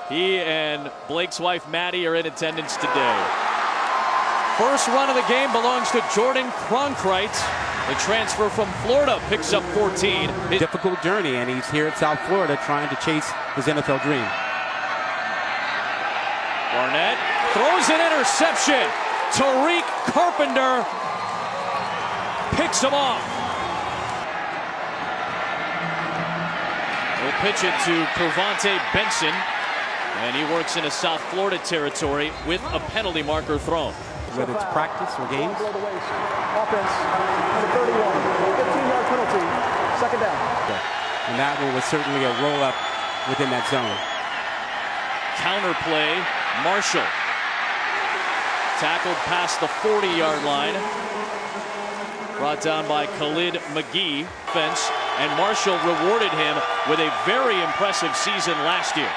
He and Blake's wife, Maddie, are in attendance today. First run of the game belongs to Jordan Cronkrite. The transfer from Florida picks up 14. Difficult journey, and he's here at South Florida trying to chase his NFL dream. Barnett throws an interception. Tariq Carpenter picks him off. He'll pitch it to Pravante Benson, and he works into South Florida territory with a penalty marker thrown. Whether it's practice or games. Offense, number 31, 15-yard penalty, second down. And that one was certainly a roll-up within that zone. Counter play, Marshall. Tackled past the 40-yard line. Brought down by Khalid McGee. Fence, and Marshall rewarded him with a very impressive season last year.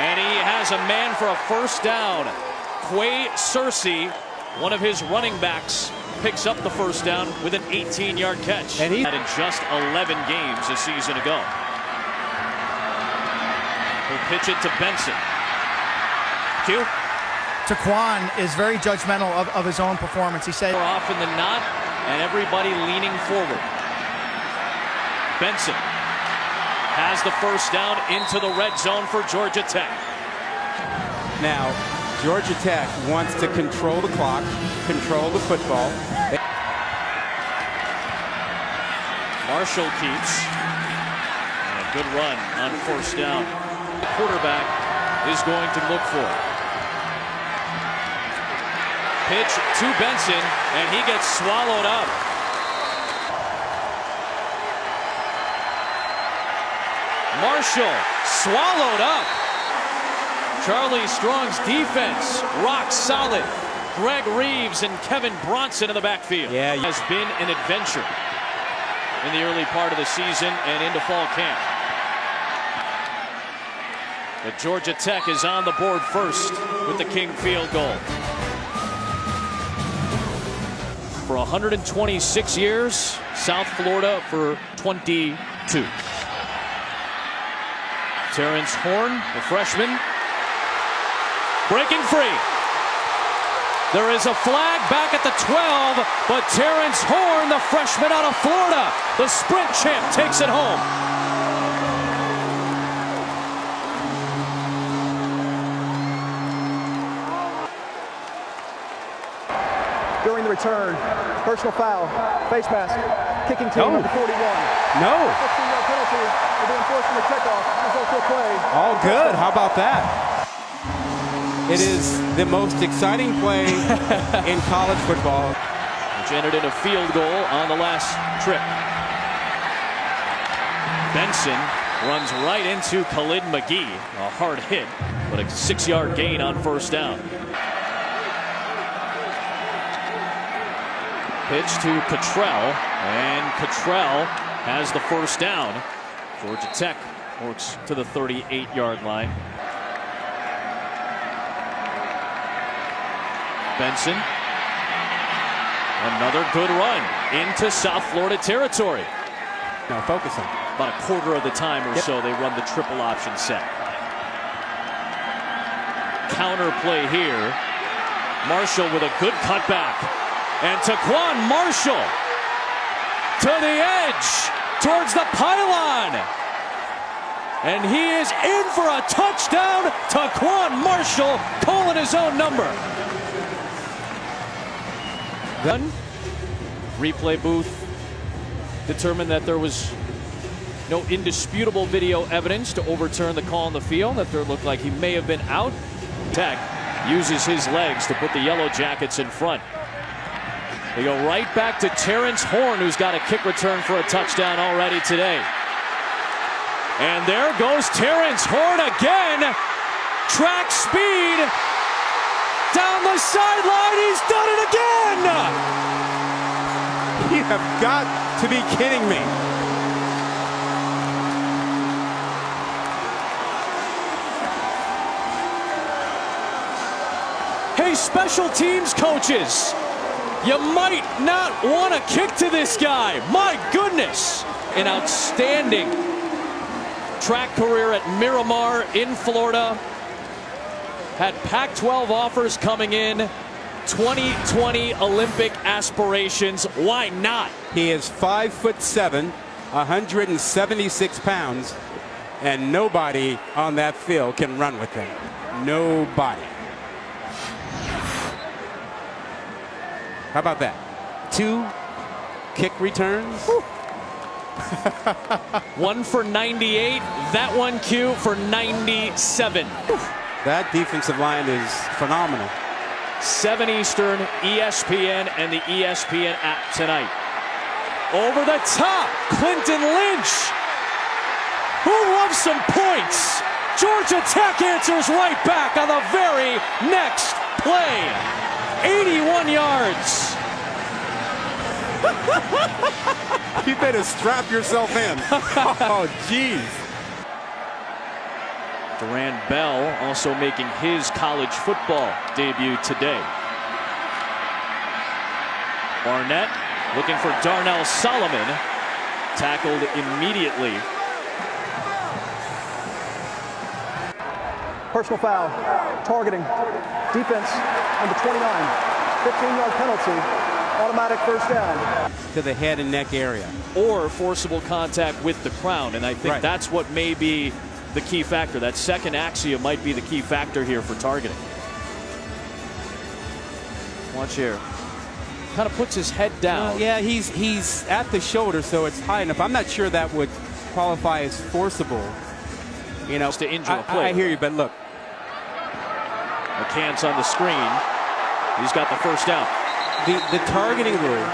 And he has a man for a first down. Quay Searcy, one of his running backs, picks up the first down with an 18-yard catch. And he had in just 11 games a season ago. He'll pitch it to Benson. Q. Taquan is very judgmental of his own performance. He said more often than not, and everybody leaning forward. Benson has the first down into the red zone for Georgia Tech. Now, Georgia Tech wants to control the clock, control the football. Marshall keeps. And a good run on first down. The quarterback is going to look for it. Pitch to Benson, and he gets swallowed up. Marshall swallowed up. Charlie Strong's defense rock solid. Greg Reeves and Kevin Bronson in the backfield. Yeah, has been an adventure in the early part of the season and into fall camp. But Georgia Tech is on the board first with the King field goal. For 126 years, South Florida for 22. Terrence Horn, the freshman, breaking free. There is a flag back at the 12, but Terrence Horn, the freshman out of Florida, the sprint champ, takes it home. During the return, personal foul, face mask, kicking team number 41. No. 15-yard penalty will be enforced in the kickoff. Result to play. All good. How about that? It is the most exciting play in college football. Which ended in a field goal on the last trip. Benson runs right into Khalid McGee. A hard hit, but a 6-yard gain on first down. Pitch to Cottrell, and Cottrell has the first down. Georgia Tech works to the 38-yard line. Benson, another good run into South Florida territory. Now focus on. About a quarter of the time or so they run the triple option set. Counter play here. Marshall with a good cutback. And Taquan Marshall to the edge towards the pylon. And he is in for a touchdown. Taquan Marshall calling his own number. Gun. Replay booth determined that there was no indisputable video evidence to overturn the call on the field, that there looked like he may have been out. Tech uses his legs to put the Yellow Jackets in front. They go right back to Terrence Horn, who's got a kick return for a touchdown already today. And there goes Terrence Horn again. Track speed. Down the sideline, he's done it again! You have got to be kidding me. Hey, special teams coaches, you might not want to kick to this guy. My goodness. An outstanding track career at Miramar in Florida. Had Pac-12 offers coming in. 2020 Olympic aspirations. Why not? He is 5'7", 176 pounds, and nobody on that field can run with him. Nobody. How about that? 2 kick returns. One for 98. That one, Q, for 97. That defensive line is phenomenal. 7 Eastern, ESPN, and the ESPN app tonight. Over the top, Clinton Lynch. Who loves some points? Georgia Tech answers right back on the very next play. 81 yards. You better strap yourself in. Oh, jeez. Duran Bell also making his college football debut today. Barnett looking for Darnell Solomon. Tackled immediately. Personal foul, targeting, defense, number 29, 15-yard penalty, automatic first down. To the head and neck area. Or forcible contact with the crown, and I think Right. that's what may be the key factor. That second axiom might be the key factor here for targeting. Watch here. Kind of puts his head down. Yeah, he's at the shoulder, so it's high enough. I'm not sure that would qualify as forcible. You know, Just to injure a player. I hear you, but look. McCants on the screen. He's got the first down. The targeting rule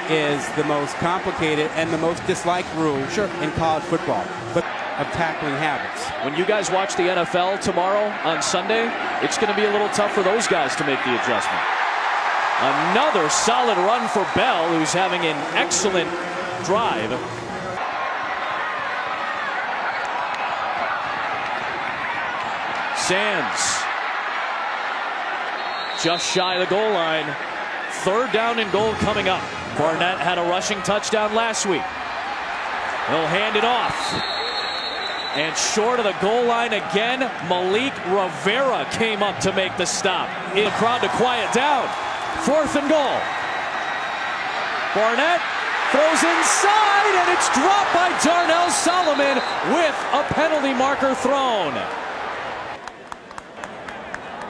is the most complicated and the most disliked rule in college football, but of tackling habits. When you guys watch the NFL tomorrow on Sunday, it's going to be a little tough for those guys to make the adjustment. Another solid run for Bell, who's having an excellent drive. Sands just shy of the goal line. 3rd down and goal coming up. Barnett had a rushing touchdown last week. He'll hand it off. And short of the goal line again, Malik Rivera came up to make the stop. In the crowd to quiet down. 4th and goal. Barnett throws inside, and it's dropped by Darnell Solomon with a penalty marker thrown.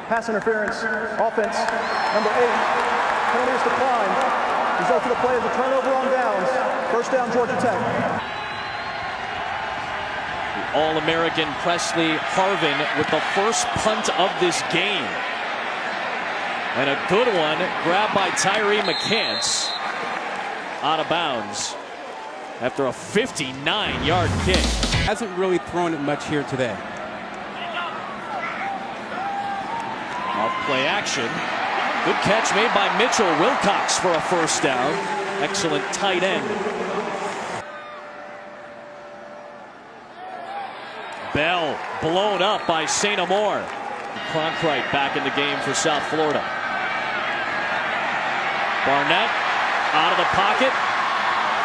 Pass interference, offense, number 8, penalty is declined. Result of the play is a turnover on downs. First down, Georgia Tech. All-American Presley Harvin with the first punt of this game. And a good one grabbed by Tyree McCants. Out of bounds after a 59-yard kick. Hasn't really thrown it much here today. Off play action. Good catch made by Mitchell Wilcox for a first down. Excellent tight end. Bell blown up by St. Amour. Cronkrite back in the game for South Florida. Barnett out of the pocket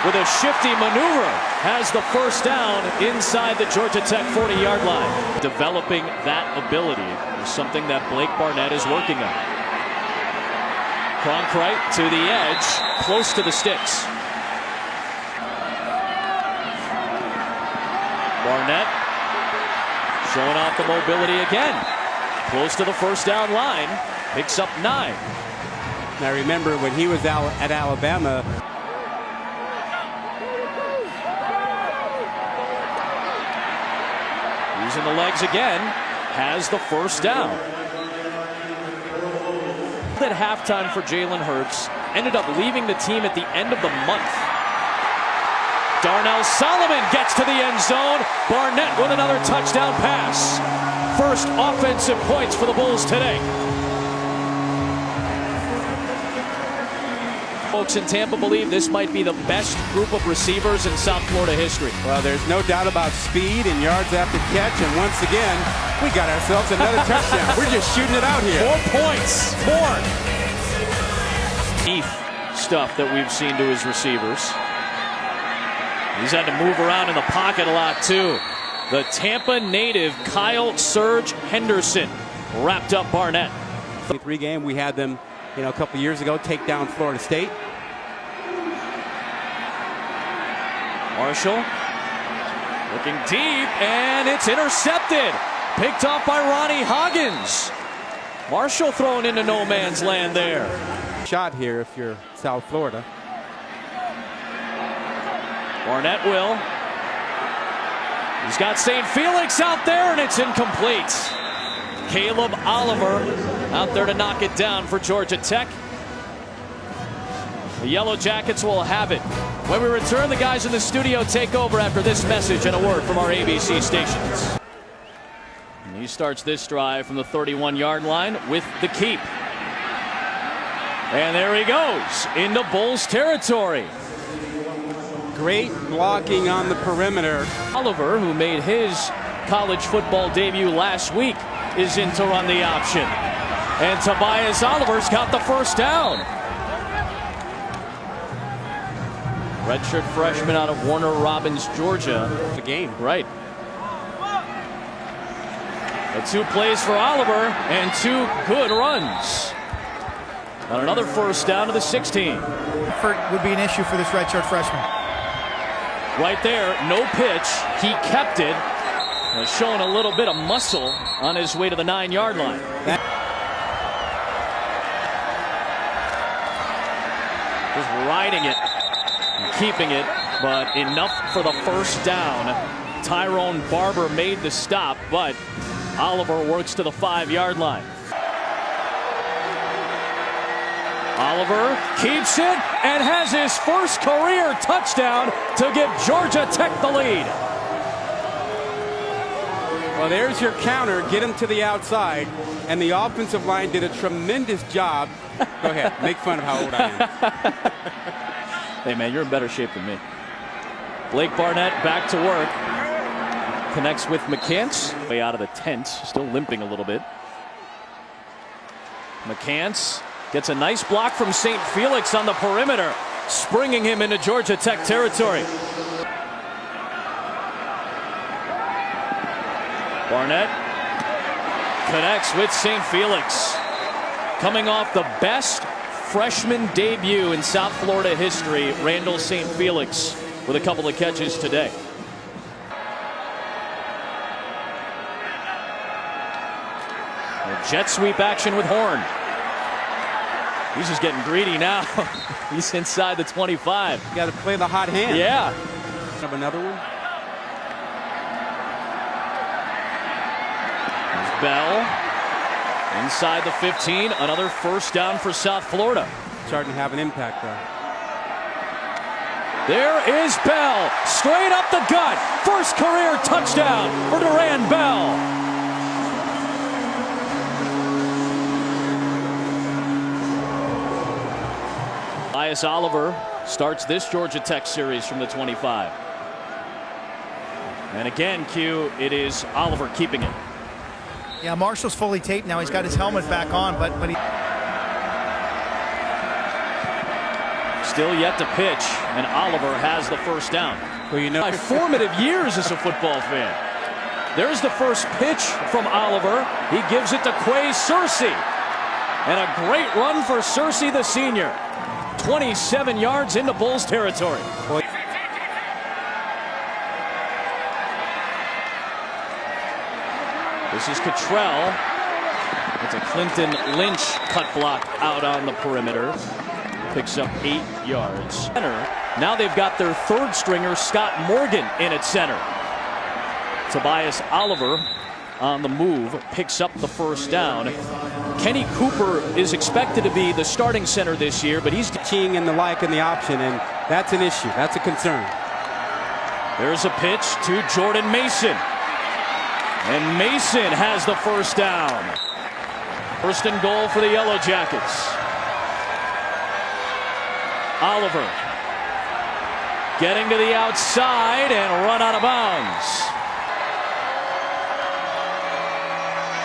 with a shifty maneuver. Has the first down inside the Georgia Tech 40-yard line. Developing that ability is something that Blake Barnett is working on. Cronkrite to the edge, close to the sticks. Barnett showing off the mobility again. Close to the first down line, picks up 9. Now remember, when he was out at Alabama, using the legs again, has the first down. At halftime for Jalen Hurts, ended up leaving the team at the end of the month. Darnell Solomon gets to the end zone. Barnett with another touchdown pass. First offensive points for the Bulls today. Folks in Tampa believe this might be the best group of receivers in South Florida history. well, there's no doubt about speed and yards after catch, and once again, we got ourselves another touchdown. We're just shooting it out here. 4 points. 4. Deep stuff that we've seen to his receivers. He's had to move around in the pocket a lot too. The Tampa native Kyle Surge Henderson wrapped up Barnett. 3 game, we had them, a couple years ago take down Florida State. Marshall looking deep, and it's intercepted. Picked off by Ronnie Hoggins. Marshall thrown into no man's land there. Shot here if you're South Florida. Barnett will. He's got St. Felix out there, and it's incomplete. Caleb Oliver out there to knock it down for Georgia Tech. The Yellow Jackets will have it. When we return, the guys in the studio take over after this message and a word from our ABC stations. And he starts this drive from the 31-yard line with the keep. And there he goes into Bulls territory. Great blocking on the perimeter. Oliver, who made his college football debut last week, is in to run the option. And Tobias Oliver's got the first down. Redshirt freshman out of Warner Robins, Georgia. The game. Right. The 2 plays for Oliver and 2 good runs. On another first down to the 16. Would be an issue for this redshirt freshman. Right there, no pitch. He kept it. Showing a little bit of muscle on his way to the 9-yard line. Just riding it and keeping it, but enough for the first down. Tyrone Barber made the stop, but Oliver works to the 5-yard line. Oliver keeps it and has his first career touchdown to give Georgia Tech the lead. Well, there's your counter. Get him to the outside. And the offensive line did a tremendous job. Go ahead. Make fun of how old I am. Hey, man, you're in better shape than me. Blake Barnett back to work. Connects with McCants. Way out of the tent. Still limping a little bit. McCants gets a nice block from St. Felix on the perimeter, springing him into Georgia Tech territory. Barnett connects with St. Felix. Coming off the best freshman debut in South Florida history, Randall St. Felix with a couple of catches today. Jet sweep action with Horn. He's just getting greedy now. He's inside the 25. You got to play the hot hand. Yeah. Have another one. There's Bell inside the 15. Another first down for South Florida. Starting to have an impact though. There is Bell, straight up the gut. First career touchdown for Duran Bell. Tobias Oliver starts this Georgia Tech series from the 25. And again, Q, it is Oliver keeping it. Yeah, Marshall's fully taped now. He's got his helmet back on, but he... Still yet to pitch, and Oliver has the first down. Well, you know, My formative years as a football fan. There's the first pitch from Oliver. He gives it to Quay Searcy. And a great run for Searcy, the senior. 27 yards into Bulls territory. Boy. This is Cottrell. It's a Clinton Lynch cut block out on the perimeter. Picks up 8 yards. Now they've got their third stringer, Scott Morgan, in at center. Tobias Oliver on the move, picks up the first down. Kenny Cooper is expected to be the starting center this year, but he's keying and the like in the option, and that's an issue. That's a concern. There's a pitch to Jordan Mason. And Mason has the first down. First and goal for the Yellow Jackets. Oliver getting to the outside and run out of bounds.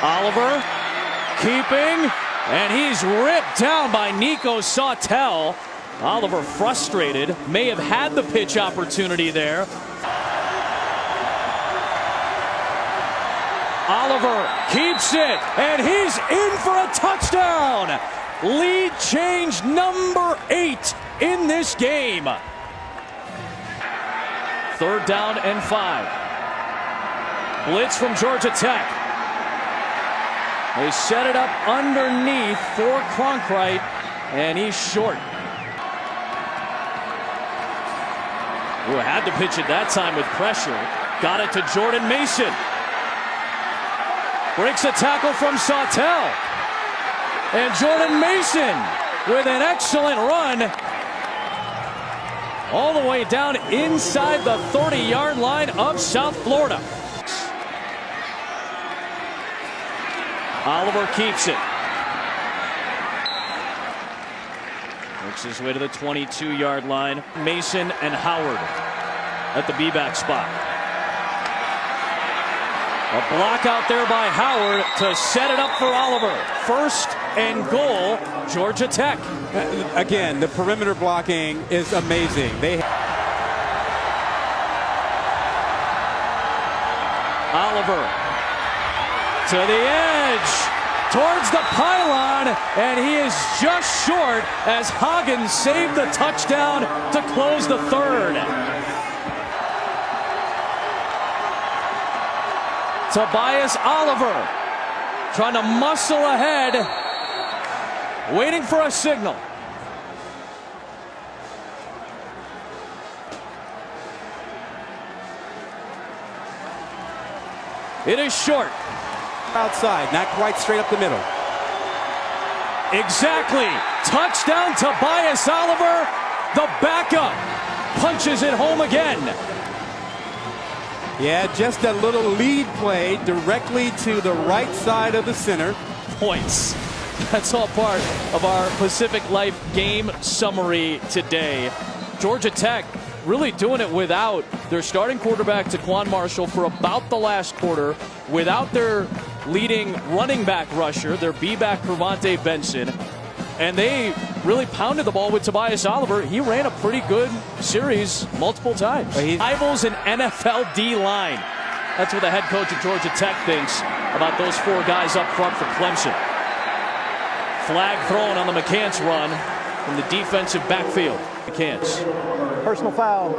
Oliver keeping, and he's ripped down by Nico Sautel. Oliver frustrated, may have had the pitch opportunity there. Oliver keeps it, and he's in for a touchdown. Lead change number 8 in this game. 3rd down and 5. Blitz from Georgia Tech. They set it up underneath for Cronkrite, and he's short. Who had to pitch it that time with pressure. Got it to Jordan Mason. Breaks a tackle from Sawtell. And Jordan Mason with an excellent run all the way down inside the 30-yard line of South Florida. Oliver keeps it. Works his way to the 22-yard line. Mason and Howard at the B-back spot. A block out there by Howard to set it up for Oliver. 1st and goal, Georgia Tech. Again, the perimeter blocking is amazing. Oliver to the edge, towards the pylon, and he is just short as Hagen saved the touchdown to close the 3rd. Tobias Oliver trying to muscle ahead, waiting for a signal. It is short. Outside, not quite straight up the middle. Exactly. Touchdown Tobias Oliver. The backup punches it home again. Yeah, just a little lead play directly to the right side of the center. Points. That's all part of our Pacific Life game summary today. Georgia Tech really doing it without their starting quarterback, Taquan Marshall, for about the last quarter, without their leading running back rusher, their B-back Cravante Benson, and they really pounded the ball with Tobias Oliver. He ran a pretty good series multiple times. Rivals an NFL D-line. That's what the head coach of Georgia Tech thinks about those 4 guys up front for Clemson. Flag thrown on the McCants run from the defensive backfield. McCants. Personal foul,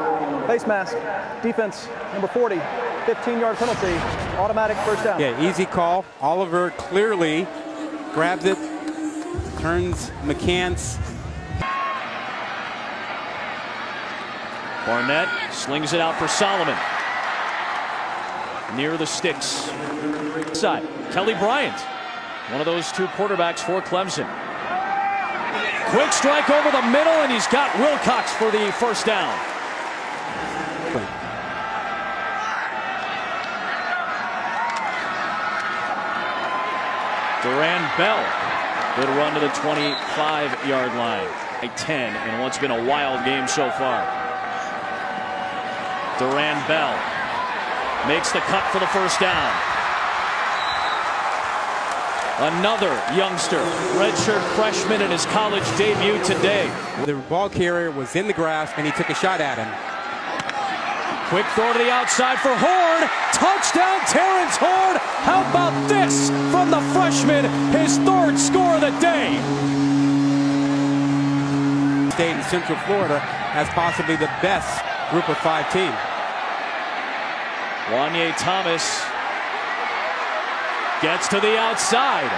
face mask, defense, number 40, 15-yard penalty, automatic 1st down. Yeah, easy call. Oliver clearly grabs it, turns McCants. Barnett slings it out for Solomon. Near the sticks. Side. Kelly Bryant, one of those 2 quarterbacks for Clemson. Quick strike over the middle, and he's got Wilcox for the 1st down. Duran Bell. Good run to the 25-yard line. 10 in what's been a wild game so far. Duran Bell makes the cut for the 1st down. Another youngster, redshirt freshman in his college debut today. The ball carrier was in the grass, and he took a shot at him. Quick throw to the outside for Horn. Touchdown, Terrence Horn. How about this from the freshman? His 3rd score of the day. State in Central Florida has possibly the best group of 5 team. Wanye Thomas gets to the outside.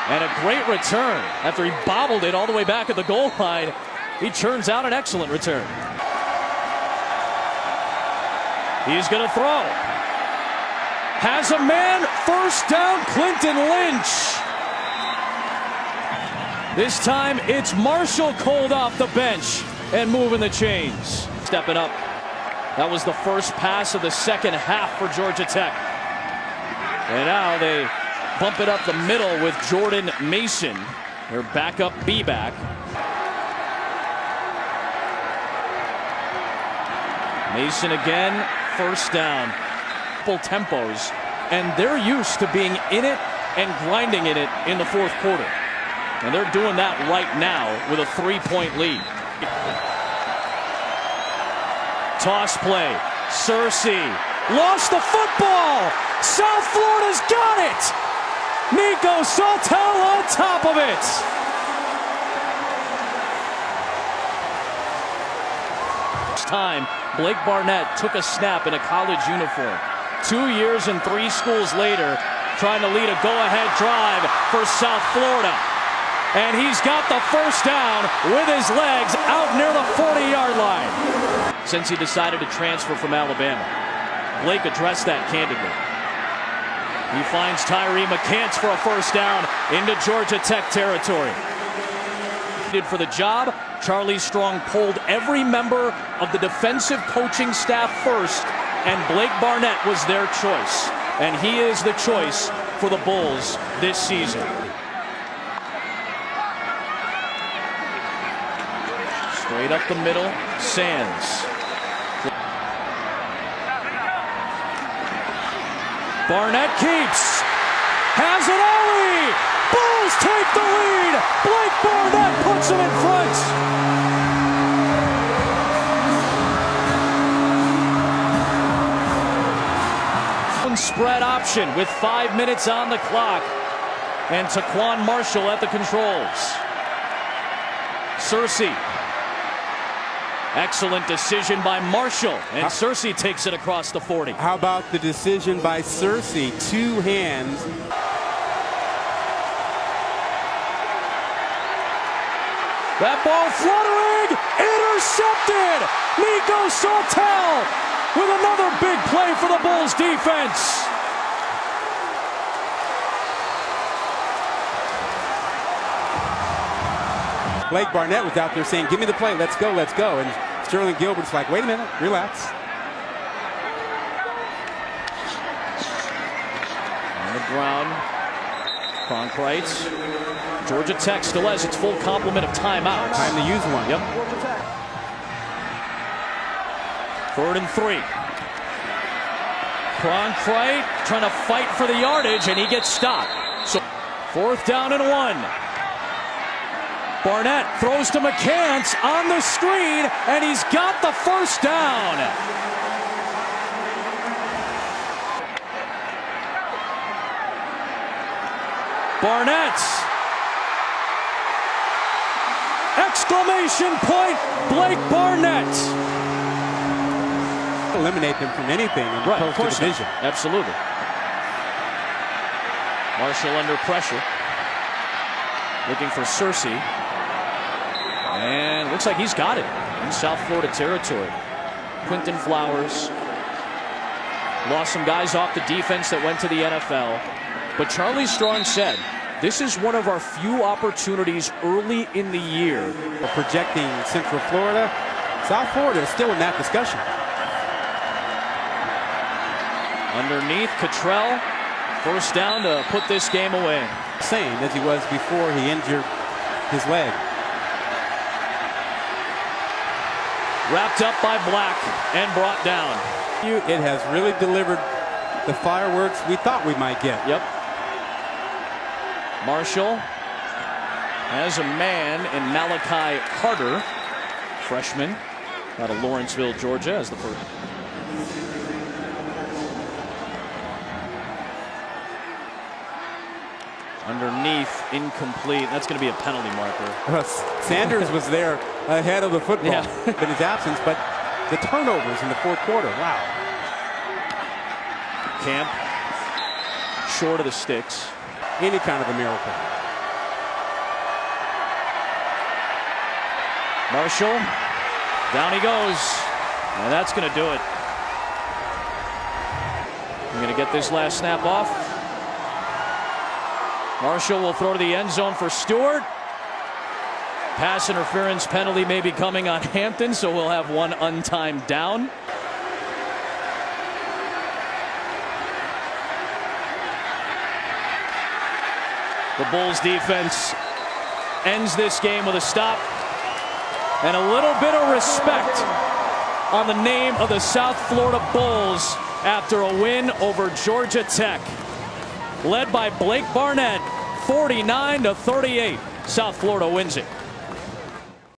And a great return. After he bobbled it all the way back at the goal line, he churns out an excellent return. He's going to throw. Has a man. 1st down, Clinton Lynch. This time it's Marshall cold off the bench and moving the chains. Stepping up. That was the first pass of the 2nd half for Georgia Tech. And now they bump it up the middle with Jordan Mason, their backup B-back. Mason again, 1st down. Full tempos, and they're used to being in it and grinding in it in the 4th quarter. And they're doing that right now with a 3-point lead. Toss play. Searcy lost the football. South Florida's got it. Nico Sawtelle on top of it. Time, Blake Barnett took a snap in a college uniform. 2 years and 3 schools later, trying to lead a go-ahead drive for South Florida. And he's got the first down with his legs out near the 40-yard line. Since he decided to transfer from Alabama, Blake addressed that candidly. He finds Tyree McCants for a first down into Georgia Tech territory. For the job, Charlie Strong polled every member of the defensive coaching staff first, and Blake Barnett was their choice. And he is the choice for the Bulls this season. Straight up the middle, Sands. Barnett keeps. Has an ollie. Bulls take the lead. Blake Barnett puts him in front. Spread option with 5 minutes on the clock. And Taquan Marshall at the controls. Searcy. Excellent decision by Marshall. And Searcy takes it across the 40. How about the decision by Searcy? 2 hands. That ball fluttering, intercepted. Nico Sawtelle with another big play for the Bulls defense. Blake Barnett was out there saying, give me the play, let's go, let's go. And Sterling Gilbert's like, wait a minute, relax. On the ground, Cronkrite. Georgia Tech still has its full complement of timeouts. Time to use one. Yep. 3rd and 3. Cronkrite trying to fight for the yardage, and he gets stopped. So 4th down and 1. Barnett throws to McCants on the screen, and he's got the first down. Barnett. Exclamation point, Blake Barnett. Eliminate them from anything in the post division. Absolutely. Marshall under pressure. Looking for Searcy. And looks like he's got it in South Florida territory. Quinton Flowers. Lost some guys off the defense that went to the NFL. But Charlie Strong said, this is one of our few opportunities early in the year. We're projecting Central Florida. South Florida is still in that discussion. Underneath, Cottrell. First down to put this game away. Same as he was before he injured his leg. Wrapped up by Black and brought down. It has really delivered the fireworks we thought we might get. Yep. Marshall has a man in Malachi Carter, freshman out of Lawrenceville, Georgia, as the first. Underneath, incomplete. That's going to be a penalty marker. Sanders was there ahead of the football Yeah. in his absence, but the turnovers in the 4th quarter, wow. Camp short of the sticks. Any kind of a miracle. Marshall, down he goes. And that's going to do it. I'm going to get this last snap off. Marshall will throw to the end zone for Stewart. Pass interference penalty may be coming on Hampton, so we'll have one untimed down. The Bulls defense ends this game with a stop and a little bit of respect on the name of the South Florida Bulls after a win over Georgia Tech. Led by Blake Barnett, 49-38. South Florida wins it.